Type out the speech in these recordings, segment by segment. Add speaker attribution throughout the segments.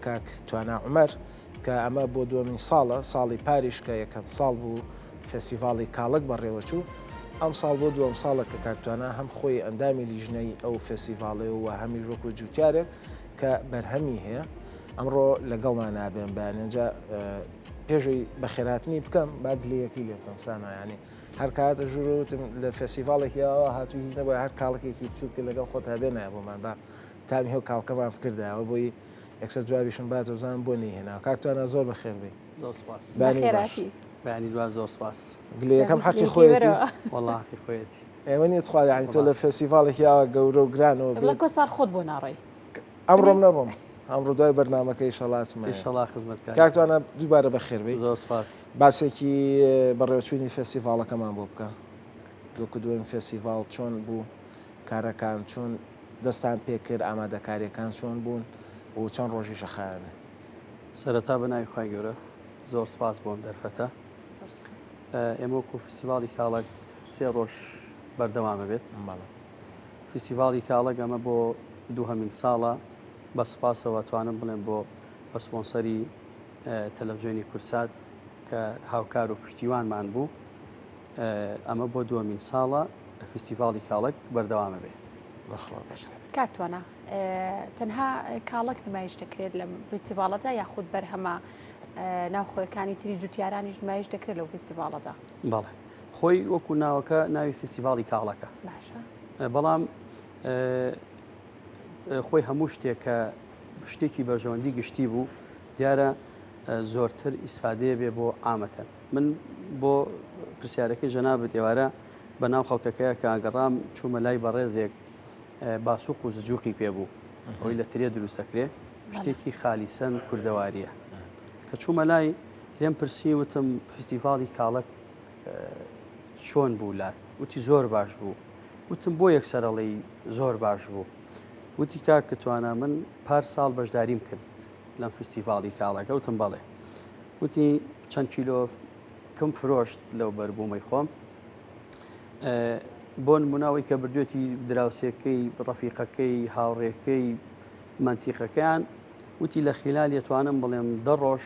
Speaker 1: کاک توانە عومەر کە ئەمە بۆ دووەمین ساڵە ساڵی پاریش کە یەکەم ساڵ بوو فستیڤاڵی کاڵک بەڕێوەچوو ئەم ساڵ بۆ دووەم ساڵە کە کاکتوانە هەم خۆی ئەندامی لیژنەی ئەو فستیڤاڵێ و هەمی ژۆک و جوتیارێک کە بەرهەمی هەیە ئەمڕۆ لەگەڵمان نابێن بەیانێنجا پێشوی بەخێراتنی بکەم با گلەیەکی لێ بکەم سانایانی هەر کاتە ژوورتم لە فستیڤاڵێکیەوە هاتووی هیچ نەبووە هەر کاڵێکێکی بچووکە لەگەڵ خۆت هەبێنایە بۆمان با تامی هێو کاڵکەمان کرداوە بۆی یەکسەر جوابیشم باتە بزانم بۆ نهێنا کاکتوانە زۆر بەخێر بێ
Speaker 2: بەنی دوا زۆر سپاس
Speaker 1: گلەکەم حەقی خۆیەتی
Speaker 2: وەڵاهی خۆیەتی
Speaker 1: ئێوە نیە توخوا یانی تۆ لە فستیڤاڵێکیاوە گەورە و گرانەوە
Speaker 3: لە کۆسار خۆت بۆ ناڕێی
Speaker 1: ئەمڕۆم نەڕۆم ئەمڕۆ دوای بەرنامەکەی شەڵاتمە
Speaker 2: ئینشەڵا خزمەتکار
Speaker 1: کاکتوانە دووبارە بەخێر بێ
Speaker 2: زۆر سپاس
Speaker 1: باسێکی بەڕێوەچوونی فستیڤاڵەکەمان بۆ بکە دووکە دوێن فستیڤاڵ چۆن بوو کارەکان چۆن دەستان پێکرد ئامادەکاریەکان چۆن بوون و چەند ڕۆژی شەخایانە
Speaker 2: سەرەتا بەناوی خوای گەورە زۆر سپاس بۆم دەرفەتە ئێمە وەکو فستیڤاڵی کاڵک سێ ڕۆژ بەردەوامە بێت فستیڤاڵی کاڵک ئەمە بۆ دووهەمین ساڵە بە سپاسەوە توانم بڵێن بۆ بە سپۆنسەری تەلەڤیزیۆنی کورسات کە هاوکار و پشتیوانمان بوو ئەمە بۆ دووەمین ساڵە فستیڤاڵی کاڵک بەردەوامە بێ
Speaker 3: کاکتوانە تەنها کاڵک نمایش دەکرێت لە فستیڤاڵەدا یاخود بەرهەمە ناوخۆیەکانی تری جوتیارانیش نمایش دەکرێت لەو فستیڤاڵەدا
Speaker 2: بەڵێ خۆی وەکو ناوەکە ناوی فستیڤاڵی کاڵەکە بەڵام خۆی هەموو شتێکە شتێکی بەرژەوەندی گشتی بوو دیارە زۆرتر ئیسفادەیە بێ بۆ ئامەتەن من بۆ پرسیارەکەی جەنابەت ئێوارە بەناو خەڵکەکەیە کە ئاگەڕام چوومە لای بەڕێزێک باسووق و زجووقی پێبوو ئەوی لە ترێ دروستەکرێ شتێکی خالیسەن کوردەواریە کە چوومە لای لێم پرسی وتم فستیڤاڵی کاڵک چۆن بوو لات وتی زۆر باش بوو وتم بۆ یەکسەرەڵی زۆر باش بوو وتی کاک کەتوانە من پار ساڵ بەشداریم کرد لەم فستیڤاڵی کاڵەکە وتم بەڵێ وتی چەند کیلۆ کەم فرۆشت لەو بەربوومەی خۆم بۆ نموناوەی کە بردوێتی دراوسێکەکەی ڕەفیقەکەی هاوڕێکەکەی منتیقەکەیان وتی لە خلال دەتوانم بڵێم 10 ڕۆژ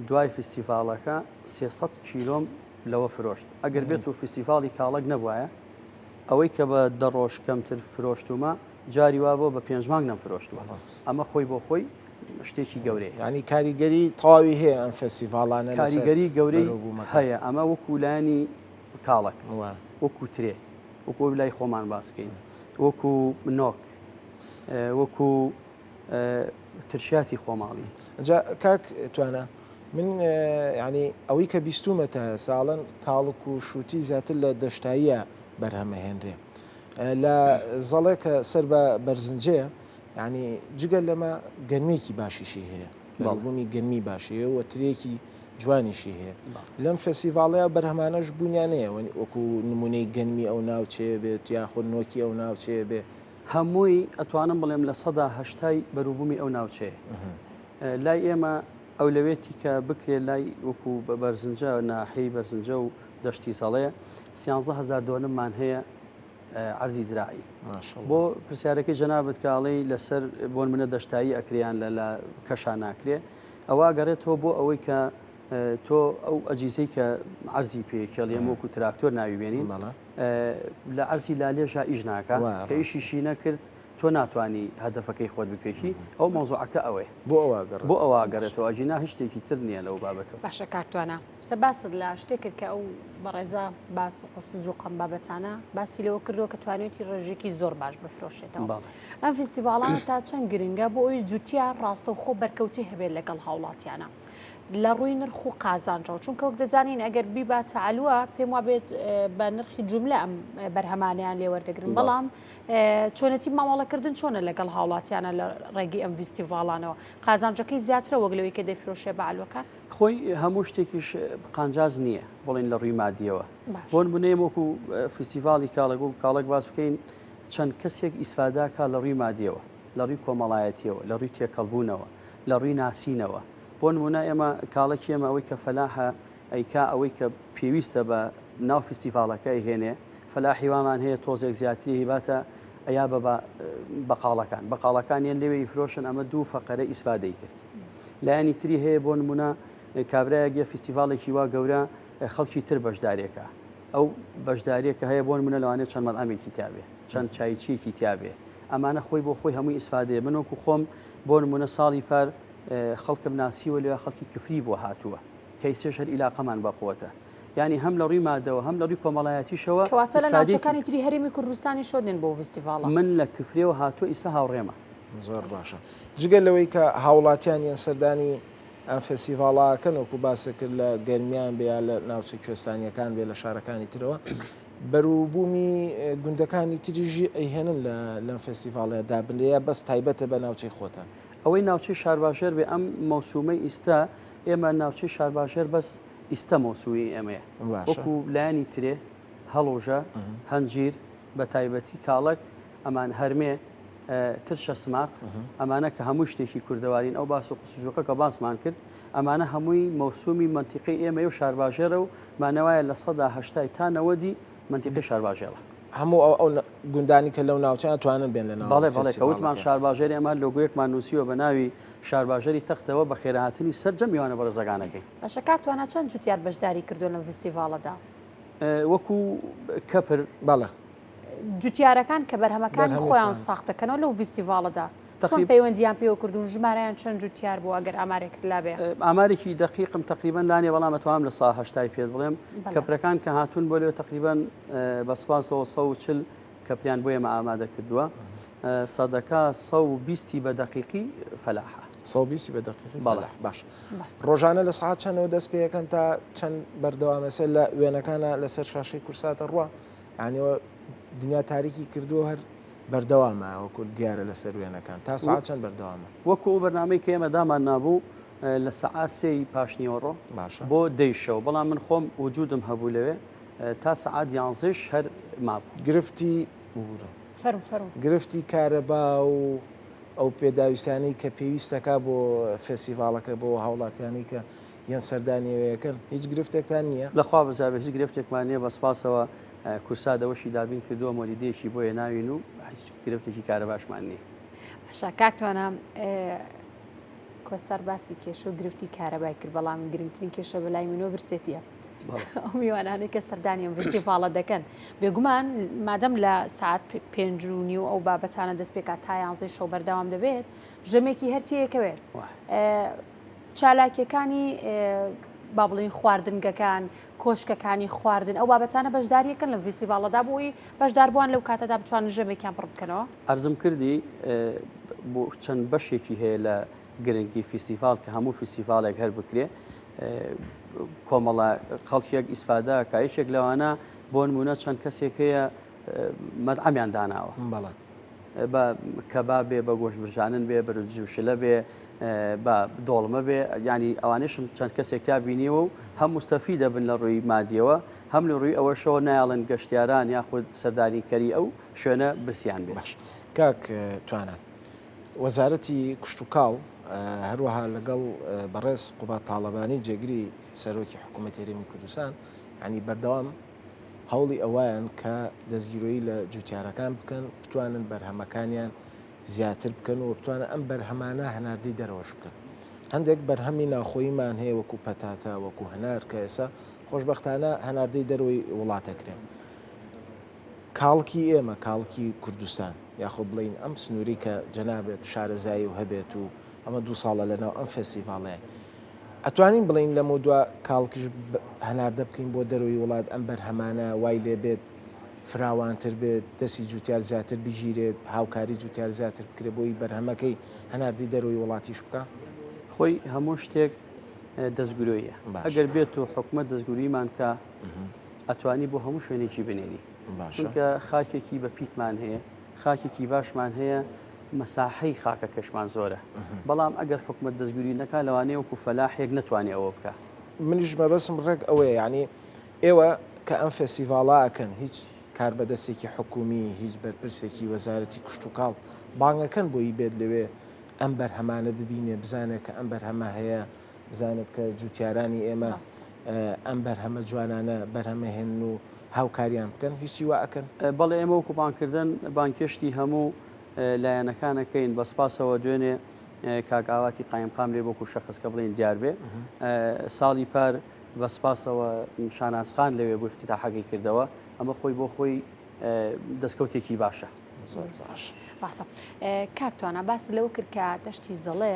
Speaker 2: دوای فستیڤاڵەکە 300 کیلۆم لەوە فرۆشت ئەگەر بێت و فستیڤاڵی کاڵک نەبووایە ئەوەی کە بە 10 ڕۆژ کەمتر فرۆشتومە جاری وا بۆ بە 5 مانگ نەمفرۆشتووە ئەمە خۆی بۆ خۆی شتێکی گەورەیە
Speaker 1: ینی کاریگەری تەواوی هەیە ئەم فستیڤاڵانە
Speaker 2: کاریگەری گەورەی هەیە ئەمە وەکو لایانی کاڵک وەکو ترێ وەکو لای خۆمان باسکەین وەکو نۆک وەکو ترشاتی خۆماڵی
Speaker 1: ئەجا کاک توانە من ینی ئەوەی کە بیستومەتە ساڵن کاڵک و شووتی زیاتر لە دەشتاییە بەرهەمەهێنرێ لە زەڵێکە سەر بە بەرزنجەیە ینی جگەل لەمە گەرمێکی باشیشی هەیە بەڵبوومی گەرمی باشەیە و ترێکی جوانیشی هەیە لەم فستیڤاڵەیە بەرهەمانەش بوونیانەیە وەکو نمونەی گەنمی ئەو ناوچەیە بێت یاخود نۆکی ئەو ناوچەیە بێ
Speaker 2: هەمووی ئەتوانم بڵێم لە 180 بەروبوومی ئەو ناوچەیە لای ئێمە ئەو لەوێتی کە بکرێت لای وەکو بەرزنجە ناحەی بەرزنجە و دەشتی ساڵەیە 13,000 دۆنممان هەیە عەرزی زراعی بۆ پرسیارەکەی جەنابەت کاڵەی لەسەر بۆن منە دەشتایی ئەکریان لە کەشان ناکرێ ئەوە گەڕێتەوە بۆ ئەوەی کە تۆ ئەو ئەجیزەی کە عەرزی پێکەڵ ئێمە وەکو تراکتۆر ناوی بێنین لە عەرزی لالێژا ئیش ناکە کە ئیشیشی نەکرد تۆ ناتوانانی هەدەفەکەی خۆت بپێکی ئەو مۆزوعەکە ئەوەی بۆ ئەوە گەڕێتەوە ئەجینا هیچ شتێکی تر نییە لەو بابەتەوە
Speaker 3: باشە کارتوانە سەباست لە شتێکت کە ئەو بەڕێزا باس و قسز و قەم بابەتانە باسی لەوە کردەوە کە توانێتی ڕێژێکی زۆر باش بفرۆشێتەوە ئەم فستیڤاڵان تا چەند گرنگە بۆ ئەوی جوتیار ڕاستە و خۆ بەرکەوتی هەبێت لەگەڵ هاوڵاتیانە لە ڕووی نرخ و قازانجەوە چونکە وەک دەزانین ئەگەر بیبا تەعالووە پێم وا بێت بە نرخی جوملە ئەم بەرهەمانیان لێوەردەگرن بەڵام چۆنەتی مامەڵەکردن چۆنە لەگەڵ هاوڵاتیانە لە ڕێگەی ئەم فستیڤاڵانەوە قازانجەکەی زیاترە وەک لەوەی کە دەیفرۆشێ بەعالوەکە
Speaker 2: خۆی هەموو شتێکیش قانجاز نییە بڵین لە ڕووی مادیەوە بۆ نمونەیە وەکو فستیڤاڵی کاڵک و کاڵک باس بکەین چەند کەسێک ئیسفاداکە لە ڕووی مادیەوە لە ڕووی کۆمەڵایەتیەوە لە ڕووی تێکەڵبوونەوە لە ڕووی ناسینەوە بۆ نمونە ئێمە کاڵکی ئێمە ئەوەی کە فەلاحە ئەیکا ئەوەی کە پێویستە بە ناو فستیڤاڵەکە هێنێ فەلاحی وامان هەیە تۆزێک زیاتری هیباتە ئەیا بەقاڵەکانیان لەوێ فرۆشن ئەمە دوو فەقەرە ئیسفادەی کرد لایەنی تری هەیە بۆ نمونە کابراایەگە فیستیڤالێکی وا گەورە خەڵکی تر بەشدارێکە ئەو بەشداریەکە هەیە بۆ نمونە لەوانێت چەند مەڵامێکی تیاابێ چەند چایچیەکی تیاابێ ئەمانە خۆی بۆ خۆی هەمووی ئیسفادەیە منۆکو خۆم بۆ نمونە ساڵی پار خەڵکم ناسیوە لێ خەڵکی کفری بۆ هاتووە کەیسێش هەر ئیلاقەمان بەخۆتە ینی هەم لە ڕووی مادەوە هەم لە ڕووی کۆمەڵایەتیشەوە
Speaker 3: کەواتە لە ناوچەکانی تری هەرێمی کوردستانی شۆدن بۆ فستیڤاڵ
Speaker 2: من لە کفرێەوە هاتووە ئیسا هاوڕێمە
Speaker 1: زۆر باشە جگەل لەوەی کە هاوڵاتیان سەردانی ئەم فستیڤاڵاکەن وەکو باسەکرد لە گەرمیان بێ لە ناوچە کوێستانیەکان بێ لە شارەکانی ترەوە بەروبوومی گوندەکانی تریژی ئەیهێنن لەم فستیڤاڵەیە دابنەیە بەس تایبەتە بە ناوچەی خۆتە
Speaker 2: ئەوەی ناوچەی شارباژێر بێ ئەم مەوسومەی ئیستا ئێمە ناوچەی شارباژێر بەس ئیستا مۆسووی ئەمەیە وەکو لایانی ترێ هەڵۆژە هەنجیر بە تایبەتی کاڵک ئەمان هەرمێ ترشە سماق ئەمانە کە هەموو شتێکی کوردەوارین ئەو باس و قسوژۆکە کە باسمان کرد ئەمانە هەمووی مەوسومی منتیقی ئێمە و شارباژێرە و مانەوایە لە 180 تا 90 منتیقی شارباژێرە
Speaker 1: هەموو ئەو گوندانی کە لەو ناوچە توانن بێن لە
Speaker 2: بەڵێ کەوتمان شارباژێری ئەمە لۆگویەکمان نووسیوە بە ناوی شارباژێری تەختەوە بە خێرهاتنی سەرجەم میوانە بەڕێزەکانەکەی
Speaker 3: بەشە کاتوانە چەند جوتیار بەشداری کردو لەم فستیڤاڵەدا
Speaker 2: وەکو کەپر
Speaker 1: بەڵێ
Speaker 3: جوتیارەکان کە بەرهەمەکانی خۆیان ساختەکەنەوە لەو فستیڤاڵەدا چۆن پەیوەندیان پێوە کردوون ژمارەیان چەند جوتیار بوو ئەگەر ئامارێک لابێ
Speaker 2: ئامارێکی دقیقم تقریبان لانێ بەڵام ئەتوانم لە سا هەشتای پێت بڵێم کەپرەکان کە هاتوون بۆ لێ تقریبان بە سپاسەوە 140 کەپریان بۆ ئێمە ئامادە کردووە سەدەکە 120 بە دقیقی فەلاحە
Speaker 1: 120 بە دقیقی بەڵێ باش ڕۆژانە لە سعات چەندەوە دەست پێەکەن تا چەند بەردەوامەسە لە وێنەکانە لەسەر شاشەی کورساتە ڕوە یعنیەوە دنیا تاریکی کردووە هەر بەردەوامە وەکو دیارە لەسەر وێنەکان تا سعات چەند بەردەوامە
Speaker 2: وەکو بەرنامەی کە ئێمە دامان نابوو لە سعات سێی پاشنیوەڕۆ بۆ دەیشەوە بەڵام من خۆم وجودم هەبوو لەوێ تا سعات 11 هەر مابوو
Speaker 1: گرفتی گرفتی کارەبا و ئەو پێداویستانەی کە پێویستەکە بۆ فستیڤاڵەکە بۆ هاوڵاتیانی کە یان سەردانیەوەیەکەن هیچ گرفتێکتان نییە
Speaker 2: لەخوا بەزار هیچ گرفتێکمان نییە بە سپاسەوە کورسادەوەشی دابین کردووە مۆلیدەیەکی بۆیە ناوین و هیچ گرفتێکی کارەباشمان نییە
Speaker 3: باشە کاکتوانە کۆسەر باسی کێشە و گرفتی کارەبای کرد بەڵام گرنگترین کێشە بەلای منەوە برسێتیە ئەو میوانانەی کە سەردانیم فستیڤاڵە دەکەن بێگومان مادەم لە سعات 5:30 ئەو بابەتانە دەست پێکات تا 11 شەو بەردەوام دەبێت ژەمێکی هەرتەیەکەوێت چالاکیەکانی با بڵین خواردنگەکان کۆشکەکانی خواردن ئەو بابەتانە بەشداریەکەن لە فستیڤاڵەدا بۆی بەشداربووان لەو کاتەدا بتوانن ژەمێکیان پڕ بکەنەوە
Speaker 2: ئەرزم کردی بۆ چەند بەشێکی هەیە لە گرنگی فستیڤاڵ کە هەموو فستیڤالێک هەر بکرێ کۆمەڵە خەڵکیەک ئیسفادا کایشێک لەوانە بۆ نمونە چەند کەسێک هەیە مەدعەمیان داناوە بە کەباب بێ بە گۆشت برژانن بێ بەرجوشلە بێ بە دۆڵمە بێ ینی ئەوانشم چەند کەسێک تا بینیەوە و هەم مستەفی دەبن لە ڕووی مادیەوە هەم لە ڕووی ئەوەشەوە نایڵن گەشتیاران یاخود سەردانیکەری ئەو شوێنە برسیان بێ
Speaker 1: باش کاک توانە وەزارەتی کشت و کاڵ هەروەها لەگەڵ بەڕێز قوبات تاڵەبانی جێگری سەرۆکی حکوومەتی هەرێمی کوردستان ینی بەردەوام هەوڵی ئەوایان کە دەستگیرۆیی لە جوتیارەکان بکەن بتوانن بەرهەمەکانیان زیاتر بکەن و بتوانە ئەم بەرهەمانە هەناردەی دەرەوەش بکەن هەندێک بەرهەمی ناخۆییمان هەیە وەکو پەتاتە وەکو هەنار کە ئێستا خۆشبەختانە هەناردەی دەرەوەی وڵاتەکرێن کاڵکی ئێمە کاڵکی کوردستان یاخۆ بڵین ئەم سنووری کە جەنابێت شارەزایی و هەبێت و ئەمە 2 ساڵە لەناو ئەم فستیڤاڵەیە ئەتوانین بڵین لەمە دووە کاڵکیش هەناردە بکەین بۆ دەرەوەی وڵات ئەم بەرهەمانە وای لێ بێت فراوانتر بێت دەستی جوتیار زیاتر بژیرێت هاوکاری جوتیار زیاتر بکرێت بۆی بەرهەمەکەی هەناردی دەرەوەی وڵاتیش بکە
Speaker 2: خۆی هەموو شتێک دەستگرۆیە ئەگەر بێت و حکومەت دەستگوریمان کە ئەتوانی بۆ هەموو شوێنێکی بنێری چونکە خاکێکی بە پیتمان هەیە خاکێکی باشمان هەیە مەساحەی خاکە کەشمان زۆرە بەڵام ئەگەر حکومەت دەستگوری نەکا لەوانەیە وەکو فەلاحێک نەتوانێت ئەوە بکە
Speaker 1: منیش مەبەسم ڕێک ئەوەیە یعنی ئێوە کە ئەم فستیڤاڵە ئەکەن هیچ کار بەدەستێکی حکومی هیچ بەرپرسێکی وەزارەتی کشت و کاڵ بانگەکەن بۆی بێت لەوێ ئەم بەرهەمانە ببینێ بزانێت کە ئەم بەرهەمە هەیە بزانێت کە جوتیارانی ئێمە ئەم بەرهەمە جوانانە بەرهەمە هێن و هاوکاریان بکەن هیچی وا ئەکەن
Speaker 2: بەڵێ ئێمە وەکو بانکردن بانکێشتی هەموو لایەنەکانەکەین بەسپاسەوە دوێنێ کاگاواتی قایمقام لێ بۆکو شەخص کە بڵێن دیار بێ ساڵی پار بەسپاسەوە شاناسخان لەوێ بۆ افتتاحەکەی کردەوە ئەمە خۆی بۆ خۆی دەستکەوتێکی باشە.
Speaker 3: باشە کاکتوانە باس لەوە کرد کە دەشتی زەڵێ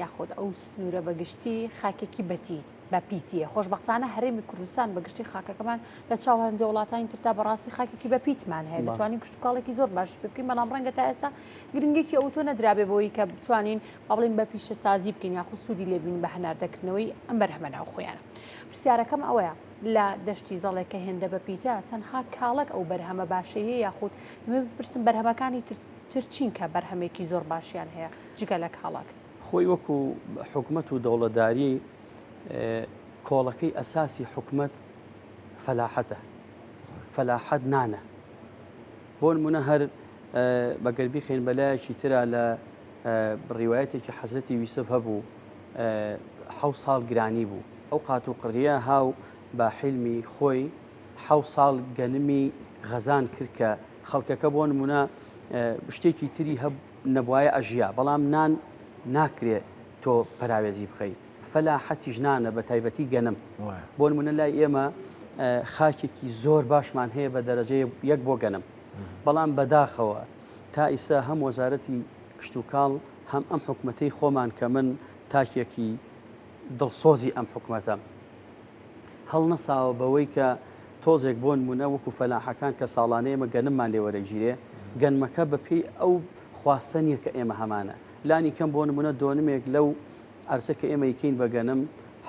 Speaker 3: یاخود ئەو سنوورە بەگشتی خاکێکی بەتیت بە پیتیە خۆشبەختانە هەرێمی کوردستان بەگشتی خاکەکەمان لە چاو هەندێ وڵاتانی ترتا بەڕاستی خاکێکی بە پیتمان هەیە دەتوانین کشتتوکڵێکی زۆر باش بکەین بەڵام ڕەنگە تا ئێستا گرنگێکی ئەو تۆ نەدرابێ بۆی کە بتوانین بەڵین بە پیشە سازی بکەین یاخود سوودی لێبین بە هەناردەکردنەوەی ئەم بەرهەمە ناو خۆیانە. پرسیارەکەم ئەوەیە لە دەشتی زەڵێکە هێندە بە پیتە تەنها کاڵک ئەو بەرهەمە باشەیە یاخود ئەمە بپرسم بەرهەمەکانی ترچین کە بەرهەمێکی زۆر باشیان هەیە جگە لە کاڵک
Speaker 2: خۆی وەکو حکومەت و دەوڵەتداری کۆڵەکەی ئەساسی حکومەت فەلاحەتە فەلاحەت نانە بۆ نمونە هەر بەگەربی خێن بەلایەکی ترا لە ڕیوایەتێکی حەزرەتی یوسف هەبوو 7 ساڵ گرانی بوو ئەو قات و قڕیە هاو بە حیلمی خۆی 7 ساڵ گەنمی غەزان کرد کە خەڵکەکە بۆ نمونە شتێکی تری هەب نەبوایە ئەژیا بەڵام نان ناکرێت تۆ پەراوێزی بخەی فەلاحەتی ژنانە بە تایبەتی گەنم بۆ نمونە لای ئێمە خاکێکی زۆر باشمان هەیە بە دەرەجەیە یەک بۆ گەنم بەڵام بەداخەوە تا ئیسا هەم وەزارەتی کشت و کاڵ هەم ئەم حکومەتەی خۆمان کە من تاکێکی دڵسۆزی ئەم حکومەتە هەڵ نەساوە بەوەی کە تۆزێک بۆ نمونە وەکو فەلاحەکان کە ساڵانەیە ئێمە گەنممان لێ وەرەگیرێ گەنمەکە بەپێی ئەو خواستە نییە کە ئێمە هەمانە لانی کەم بۆ نمونە دۆنمێک لەو ئەرسە کە ئێمە یکەین بە گەنم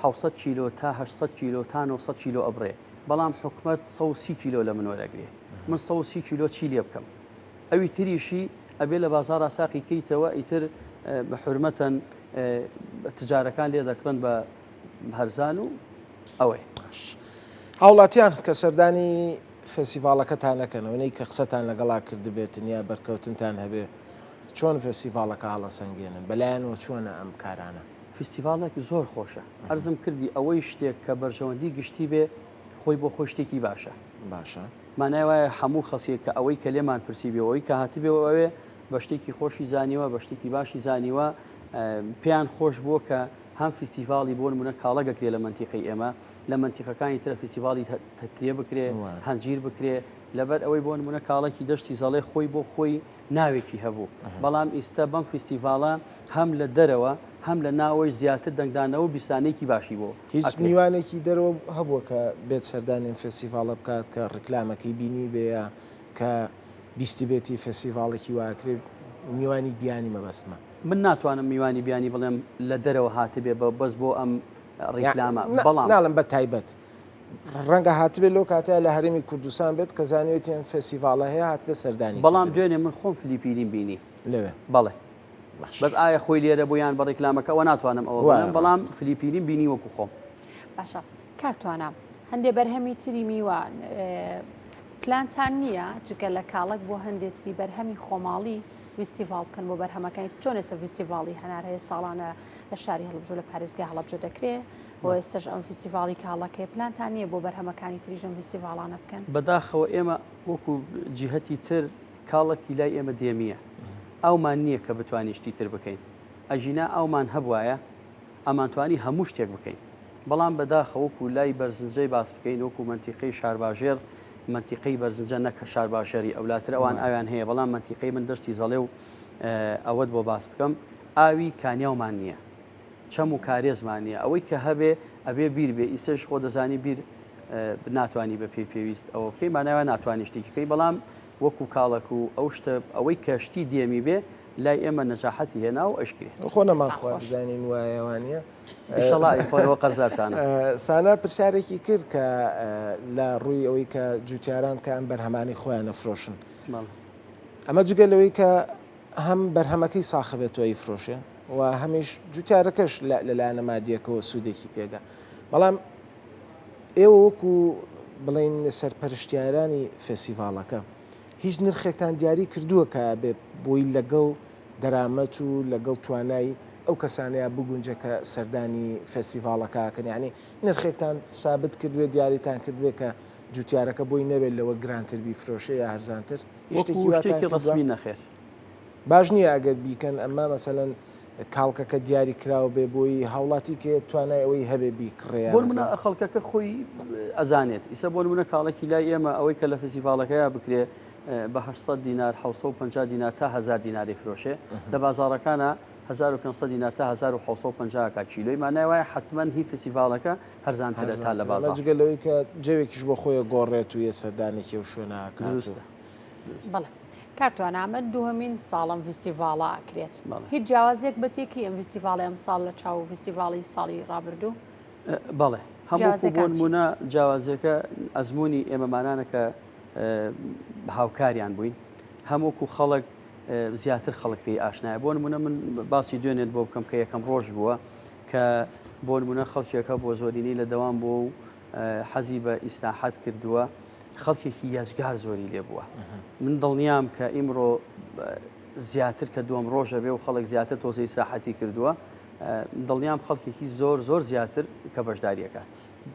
Speaker 2: 600 کیلۆ تا 800 کیلۆ تا 900 کیلۆ ئەبڕێ بەڵام حکومەت 130 کیلۆ لە من وەرەگرێ من 130 کیلۆ چی لێ بکەم ئەوی تریشی ئەبێ لە بازاڕ ساقی کەیتەوە ئیتر بە حرمەتەن تجارەکان لێ دەکڕن بە هەرزان و ئەوەی
Speaker 1: هاوڵاتیان کە سەردانی فستیڤالەکەتان نەکەنەوەی کە قسەتان لەگەڵا کردبێتن یا بەرکەوتنتان هەبێ چۆن فستیڤالەکە هەڵە سەنگێنن بەلایەنەوە چۆنە ئەم کارانە
Speaker 2: فستیڤالێکی زۆر خۆشە ئەرزم کردی ئەوەی شتێک کە بەرژەوەندی گشتی بێ خۆی بۆ خۆ شتێکی باشە
Speaker 1: باشە
Speaker 2: مانای وایە هەموو خەسیێک کە ئەوەی کە لێمان پرسی بێ ئەوەی کە هاتبێ ئەوێ بە شتێکی خۆشی زانیوە بە شتێکی باشی زانیوە پێیان خۆش بووە کە هەم فستیڤالی بۆ نمونە کاڵەگەکرێ لە منتیقی ئێمە لە منتیقەکانی ترە فستیڤالی تەترێ بکرێ هەنجیر بکرێ لەبەر ئەوەی بۆ نمونە کاڵێکی دەشتی زەڵێ خۆی بۆ خۆی ناوێکی هەبوو بەڵام ئیستا بەم فستیڤالە هەم لە دەرەوە هەم لە ناوەی زیاتر دەنگدانەوە بیستانێکی باشی بۆ
Speaker 1: هیچ میوانێکی دەرەوە هەبووە کە بێت سەردانین فستیڤالە بکات کە ڕکلامەکەی بینی بێە کە بیستی بێتی فستیڤالێکی واکرێ میوانی بیانی مەبەستمە
Speaker 2: من ناتوانم میوانی بیانی بڵێم لە دەرەوە هاتبێ بە بەس بۆ ئەم ڕیکلامە بەڵام
Speaker 1: ناڵم بە تایبەت ڕەنگە هاتبێت لەو کاتەیە لە هەرێمی کوردستان بێت کە زانیوێتیان فستیڤالە هەیە هاتبێ سەردانی
Speaker 2: بەڵام دوێنێ من خۆم فلیپینیم بینی
Speaker 1: لەوێ
Speaker 2: بەڵێ بەس ئایا خۆی لێرە بۆیان بە ڕێکلامەکەەوە ناتوانم ئەوە بەڵام فلیپینیم بینی وەکو خۆم
Speaker 3: باشە کاکتوانە هەندێک بەرهەمی تری میوان پلانتان نییە جگە لە کاڵک بۆ هەندێکی بەرهەمی خۆماڵی فستیڤال بکەن بۆ بەرهەمەکانی چۆن ئێستا فستیڤالی هەنار هەیە ساڵانە لە شاری هەڵبژوو لە پارێزگای هەڵەبجە دەکرێت بۆ ئێستش ئەم فستیڤالی کاڵەکەی پلانتان نییە بۆ بەرهەمەکانی تریژەم فستیڤالانە بکەن
Speaker 2: بەداخەوە ئێمە وەکو جیهەتی تر کاڵێکی لای ئێمە دێمیە ئەومان نییە کە بتوانانی شتی تر بکەین ئەژینا ئەومان هەبوایە ئەمانتوانی هەموو شتێک بکەین بەڵام بەداخەوەکو لای بەرزنجەی باس بکەین وەکو منتیقەی شارباژێر منتیقەی بەرزنجە نەکە شارباشێری ئەولاتر ئەوان ئاویان هەیە بەڵام منتیقەی من دەشتی زەڵێ و ئەوەت بۆ باس بکەم ئاوی کانیاومان نییە چەم و کارێزمان نییە ئەوەی کە هەبێ ئەبێ بیر بێ ئیسش خۆ دەزانی بیر ناتوانانی بە پێی پێویست ئەوە بکەی ماناوە ناتوانانی شتێکیکەی بەڵام وەکو کاڵک و ئەو شتە ئەوەی کەشتی دێمی بێ لای ئێمە نەجاحەتی هێنا و ئەشکرێت
Speaker 1: خۆ نەماخوازانین وایەوانە
Speaker 2: ئیشەڵای خۆرەوە قەرزارتانە
Speaker 1: سانە پرسیارێکی کرد کە لە ڕووی ئەوەی کە جوتیاران کە ئەم بەرهەمانی خۆیان نەفرۆشن ئەمە جگە لەوەی کە هەم بەرهەمەکەی ساخەبێتەوەی فرۆشێ و هەمیش جوتیارەکەش لەلایەنە مادیەکەەوە سوودێکی پێدا بەڵام ئێوە وەکو بڵین سەرپەرشتیارانی فستیڤالەکە هیچ نرخێکتان دیاری کردووە کە بێ بۆی لەگەڵ دەرامەت و لەگەڵ توانای ئەو کەسانەیە بگونجە کە سەردانی فستیڤالەکەکەن یعنی نرخێکتان سابت کردوێ دیاریتان کردوێ کە جوتیارەکە بۆی نەبێت لەوە گرانتر بیفرۆشێ یا هەرزانتر
Speaker 2: شتێکی ڕسمی نەخێر
Speaker 1: باش نییە ئەگەر بیکەن ئەمە مەسەلەن کاڵکەکە دیاری کراوە بێ بۆی هاوڵاتی کێ توانای ئەوەی هەبێ بیکڕێ
Speaker 2: بۆ منە خەڵکەکە خۆی ئەزانێت ئیسە بۆ منە کاڵێکی لای ئێمە ئەوەی کە لە فستیڤالەکەیە بکرێ بە 800 دینار 750 دینار تا 1000 دیناری فرۆشێ لە بازاڕەکانە 1500 دینار تا 1650 کا کیلۆی مانای وایە حتمما هی فستیڤالەکە هەرزانترە تا لە بازار
Speaker 1: جگەلەوەی کە جەوێکیش بۆ خۆیە گۆڕێت و یە سەردانێکی و شوێنەکە
Speaker 3: بەڵێ کاکتوان ئەمە دووهەمین ساڵم فستیڤالە ئەکرێت هیچ جیاوازێک بەتێکی ئەم فستیڤاڵی ئەم ساڵ لە چاو فستیڤاڵی ساڵی ڕابردوو
Speaker 2: بەڵێ هەموو بۆ نمونە جیاوازەکە ئەزمموی ئێمەمانانە کە هاوکاریان بووین هەمووکو خەڵک زیاتر خەڵک پێی ئاشنایە بۆ نمونە من باسی دوێنێت بۆ بکەم کە یەکەم ڕۆژ بووە کە بۆ نمونە خەڵکێکە بۆ زۆرینەی لە دەوام بۆ و حەزی بە ئیسراحەت کردووە خەڵکێکی یەجگار زۆری لێ بووە من دڵنیام کە ئیمڕۆ زیاتر کە دووەم ڕۆژە بێ و خەڵک زیاتر تۆزە ئیسراحەتی کردووە دڵنیام خەڵکێکی زۆر زیاتر کە بەشداریەکات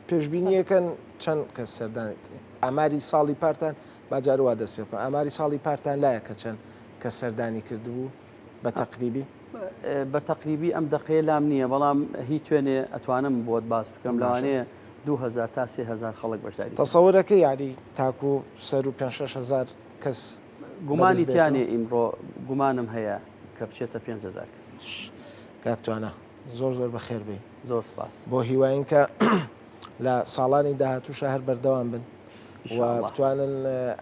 Speaker 1: پێشببینیەکەن چەند کەس سەردانێت ئاماری ساڵی پارتان باجاروا دەست پێ بکەن ئاماری ساڵی پارتان لایە کە چەند کە سەردانی کردبوو بە تەقریبی
Speaker 2: بە تەقریبی ئەم دقەیە لام نییە بەڵام هی توێنێ ئەتوانم بۆت باس بکەم لەوانەیە 2000 تا 3000 خەڵک بەشداری
Speaker 1: تەسەورەکە یاری تاکو سەر و 5,000 کەس
Speaker 2: گومانی تیانێ ئیمڕۆ گومانم هەیە کە بچێتە 5,000 کەس
Speaker 1: کاکتوانە زۆر بەخێر بێ
Speaker 2: زۆر سپاس
Speaker 1: بۆ هیواین کە لە ساڵانی داهاتووشە هەر بەردەوام بن و بتوانن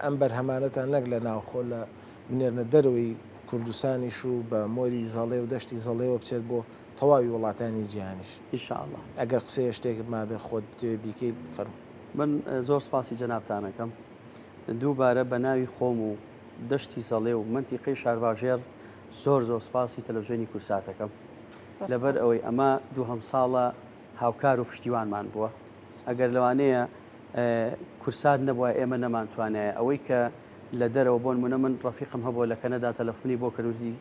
Speaker 1: ئەم بەرهەمانەتان نەک لە ناوخۆ لە بنێرنە دەرەوەی کوردستانیش و بە مۆری زەڵێ و دەشتی زەڵێەوە بچێت بۆ تەواوی وڵاتانی جیهانیش
Speaker 2: ئینشاءالله
Speaker 1: ئەگەر قسەیە شتێکت ما بێ خۆت بیکەیت فەرموو
Speaker 2: من زۆر سپاسی جەنابتانەکەم دووبارە بە ناوی خۆم و دەشتی زەڵێ و منتیقەی شارباژێر زۆر سپاسی تەلەڤیزیۆنی کورساتەکەم لەبەر ئەوەی ئەمە دووهەم ساڵە هاوکار و پشتیوانمان بووە ئەگەر لەوانەیە کورسات نەبووە ئێمە نەمانتوانایە ئەوەی کە لە دەرەوە بۆن منە من ڕەفیقم هەبووە لە کەنەدا تەلەفۆنی بۆ کردوتی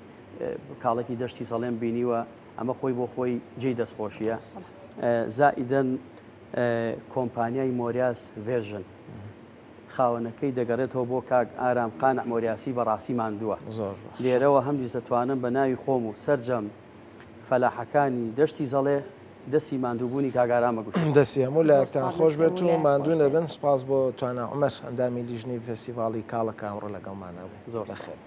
Speaker 2: کاڵێکی دەشتی سەڵێم بینیوە ئەمە خۆی بۆ خۆی جێی دەستخۆشیە زائیدەن کۆمپانیای مۆریاس ڤێژن خاوەنەکەی دەگەڕێتەوە بۆ کاک ئارام قانع مۆریاسی بەڕاستی ماندووە لێرەوە هەمدی دەتوانم بە ناوی خۆم و سەرجەم فەلاحەکانی دەشتی زەڵێ دەستی ماندووبوونی کاگارامە گوش
Speaker 1: دەستی هەموو لایەکتان خۆش بێت و ماندوو نەبن سپاس بۆ توانە عومەر ئەندامی لیژنەی فستیڤاڵی کاڵە کاوڕە لەگەڵمانە بوو زۆر بەخێر.